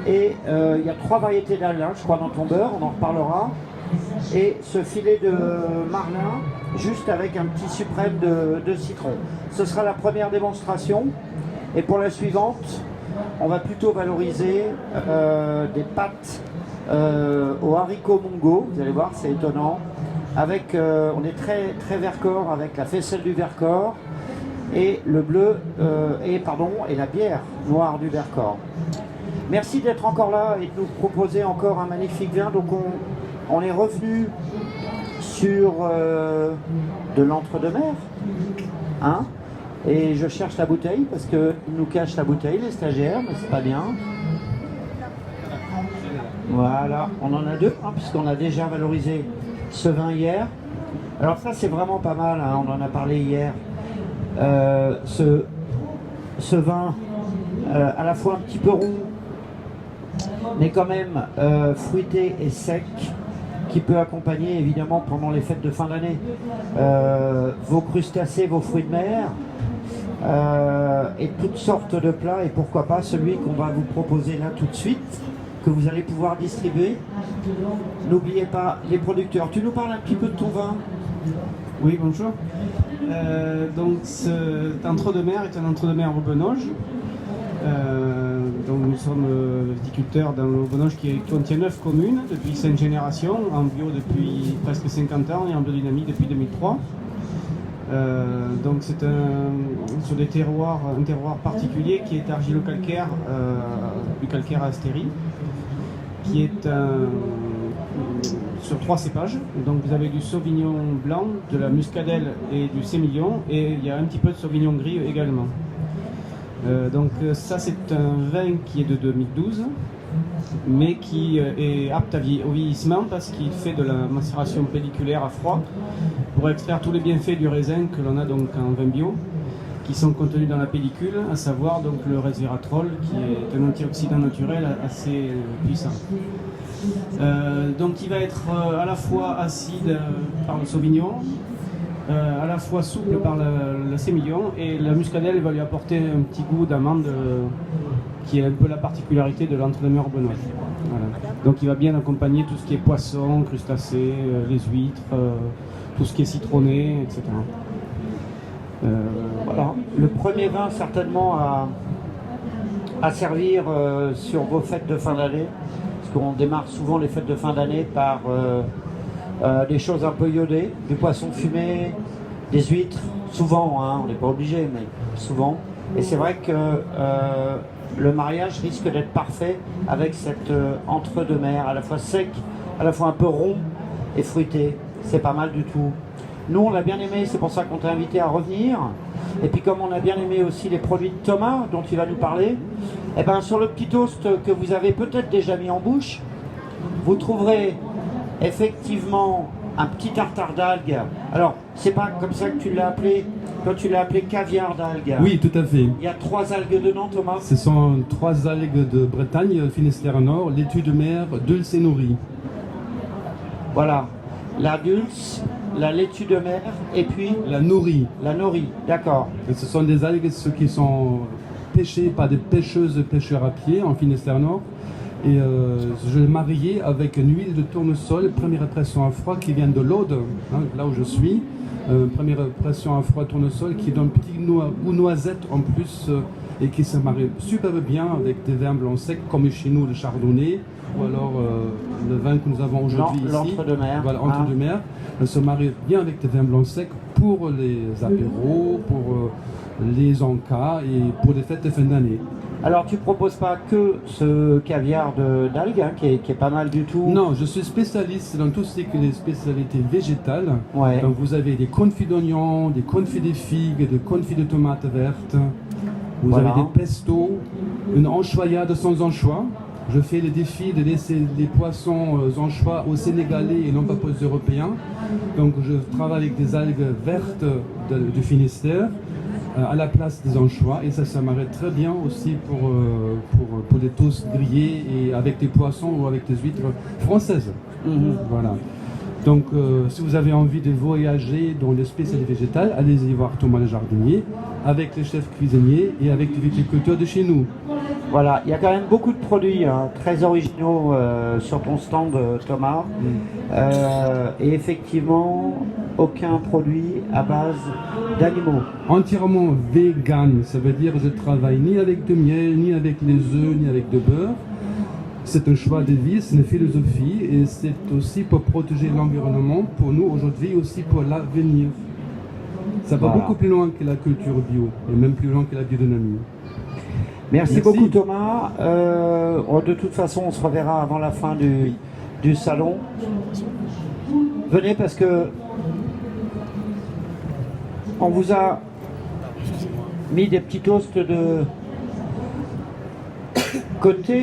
Et il y a 3 variétés d'algues, hein, je crois, dans ton beurre, on en reparlera. Et ce filet de marlin, juste avec un petit suprême de citron. Ce sera la première démonstration. Et pour la suivante, on va plutôt valoriser des pâtes aux haricots mongo. Vous allez voir, c'est étonnant. Avec, on est très, très Vercors avec la faisselle du Vercors et le bleu et la bière noire du Vercors. Merci d'être encore là et de nous proposer encore un magnifique vin. Donc on est revenu sur de l'entre-deux-mer, hein, et je cherche la bouteille parce qu'ils nous cachent la bouteille, les stagiaires, mais c'est pas bien. Voilà, on en a 2, hein, puisqu'on a déjà valorisé ce vin hier. Alors ça c'est vraiment pas mal, hein, on en a parlé hier. Ce vin à la fois un petit peu rond, mais quand même fruité et sec, qui peut accompagner évidemment pendant les fêtes de fin d'année vos crustacés, vos fruits de mer et toutes sortes de plats, et pourquoi pas celui qu'on va vous proposer là tout de suite, que vous allez pouvoir distribuer. N'oubliez pas les producteurs. Tu nous parles un petit peu de ton vin? Oui, bonjour. Donc cet entre-deux-mer est un entre-deux-mer Aubenoge. Donc nous sommes viticulteurs dans l'Aubenoge qui contient 9 communes depuis 5 générations, en bio depuis presque 50 ans et en biodynamie depuis 2003. Donc c'est sur des terroirs, un terroir particulier qui est argilo-calcaire, du calcaire à astérie, qui est sur 3 cépages. Donc vous avez du Sauvignon blanc, de la muscadelle et du sémillon, et il y a un petit peu de Sauvignon gris également. Donc ça c'est un vin qui est de 2012, mais qui est apte au vieillissement parce qu'il fait de la macération pelliculaire à froid pour extraire tous les bienfaits du raisin que l'on a donc en vin bio, qui sont contenus dans la pellicule, à savoir donc le resveratrol, qui est un antioxydant naturel assez puissant. Donc il va être à la fois acide par le sauvignon, à la fois souple par le sémillon, et la muscadelle va lui apporter un petit goût d'amande qui est un peu la particularité de l'entre-deux-mer Aubenoise. Voilà. Donc il va bien accompagner tout ce qui est poisson, crustacés, les huîtres, tout ce qui est citronné, etc. Voilà, le premier vin certainement à servir sur vos fêtes de fin d'année, parce qu'on démarre souvent les fêtes de fin d'année par des choses un peu iodées, du poisson fumé, des huîtres, souvent, hein, on n'est pas obligé, mais souvent. Et c'est vrai que le mariage risque d'être parfait avec cet entre-deux-mer, à la fois sec, à la fois un peu rond et fruité. C'est pas mal du tout. Nous, on l'a bien aimé, c'est pour ça qu'on t'a invité à revenir. Et puis comme on a bien aimé aussi les produits de Thomas, dont il va nous parler, eh ben, sur le petit toast que vous avez peut-être déjà mis en bouche, vous trouverez effectivement un petit tartare d'algues. Alors, c'est pas comme ça que tu l'as appelé, quand tu l'as appelé caviar d'algues. Oui, tout à fait. Il y a 3 algues dedans, Thomas. Ce sont 3 algues de Bretagne, Finistère Nord, laitue de mer, dulce et nourri. Voilà, la dulce, la laitue de mer et puis la nourri. La nourri, d'accord. Ce sont des algues qui sont pêchées par des pêcheuses et pêcheurs à pied en Finistère Nord. Et je l'ai marié avec une huile de tournesol, première pression à froid qui vient de l'Aude, hein, là où je suis. Première pression à froid tournesol qui donne un petit goût noisette en plus et qui se marie super bien avec des vins blancs secs comme chez nous le chardonnay ou alors le vin que nous avons aujourd'hui ici. L'entre-deux-mer. Voilà, entre-deux-mer. Elle se marie bien avec des vins blancs secs pour les apéros, pour les encas et pour les fêtes de fin d'année. Alors tu proposes pas que ce caviar d'algues, hein, qui est pas mal du tout. Non, je suis spécialiste dans tout ce qui est les spécialités végétales. Ouais. Donc vous avez des confits d'oignons, des confits de figues, des confits de tomates vertes. Vous avez des pestos, une anchoyade sans anchois. Je fais le défi de laisser les poissons anchois aux Sénégalais et non pas aux Européens. Donc je travaille avec des algues vertes du Finistère à la place des anchois, et ça m'arrête très bien aussi pour des toasts grillés et avec des poissons ou avec des huîtres françaises. Voilà. Donc si vous avez envie de voyager dans les spécialités végétales, allez-y voir Thomas le jardinier avec les chefs cuisiniers et avec les viticulteurs de chez nous. Voilà, il y a quand même beaucoup de produits hein, très originaux sur ton stand, Thomas. Et effectivement, aucun produit à base d'animaux. Entièrement vegan, ça veut dire que je travaille ni avec de miel, ni avec les œufs, ni avec de beurre. C'est un choix de vie, c'est une philosophie et c'est aussi pour protéger l'environnement, pour nous aujourd'hui, aussi pour l'avenir. Ça va beaucoup plus loin que la culture bio et même plus loin que la biodynamie. Merci beaucoup Thomas. De toute façon, on se reverra avant la fin du salon. Venez parce que on vous a mis des petits toasts de côté.